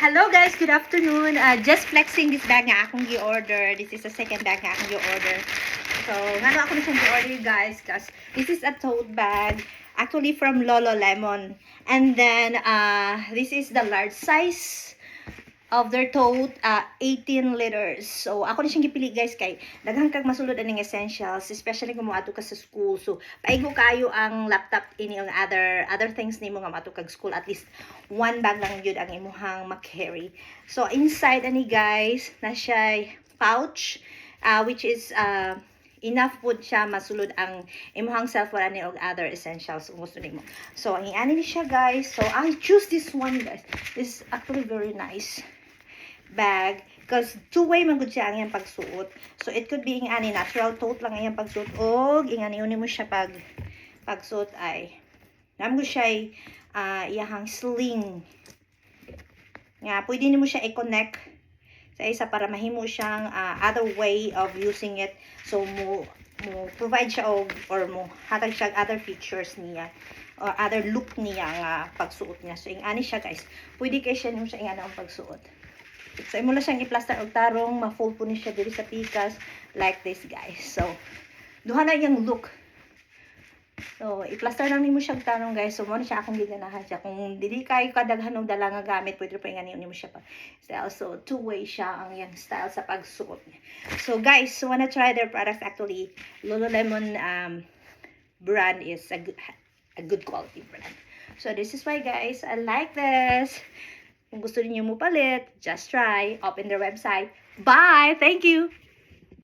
Hello guys, good afternoon. Just flexing this bag nga akong gi-order. This is the second bag nga akong gi-order. So, ngano ako na siyang gi-order guys, because this is a tote bag actually from Lolo Lemon. And then this is the large size of their tote, 18 liters. So, ako na siyang gipili guys kay daghang kag masulod aning essentials, especially kung moadto ka sa school. So, paigo kayo ang laptop ini ang other things nimo nga moadto kag school, at least one bag lang yun ang imuhang ma-carry. So, inside ani guys, na siya pouch, which is enough po siya masulod ang imuhang cellphone ani og other essentials kung gusto nimo. So, ang ani ni siya guys. So, I choose this one guys. This is actually very nice bag because two-way man gud siya ang iyang pagsuot. So it could be ingani natural tote lang ang iyang pagsuot og ingani uni mo siya pagsuot ay namo siya iyahang sling nga pwede nimo siya i-connect sa isa para mahimo siyang other way of using it. So mo provide siya or mo hatag siya other features niya or other look niya nga pagsuot niya. So ingani siya guys, pwede kay siya nimo siya ingani ang pagsuot. So, imo lang siyang i-plaster og tarong, ma-fold po ni siya diri sa pikas like this guys. So, duha na yung look. So, i-plaster lang nimo siya og tarong guys. So, mo na siya akong giganahan siya. Kung dili kayo kadaghan og dala nga gamit, pwede pa ingani nimo siya pa. So, two-way siya ang yang style sa pagsuot niya. So, guys, wanna try their products actually. Lululemon brand is a good quality brand. So, this is why guys, I like this. Kung gusto niyo mo palit, just try. Open their website. Bye! Thank you!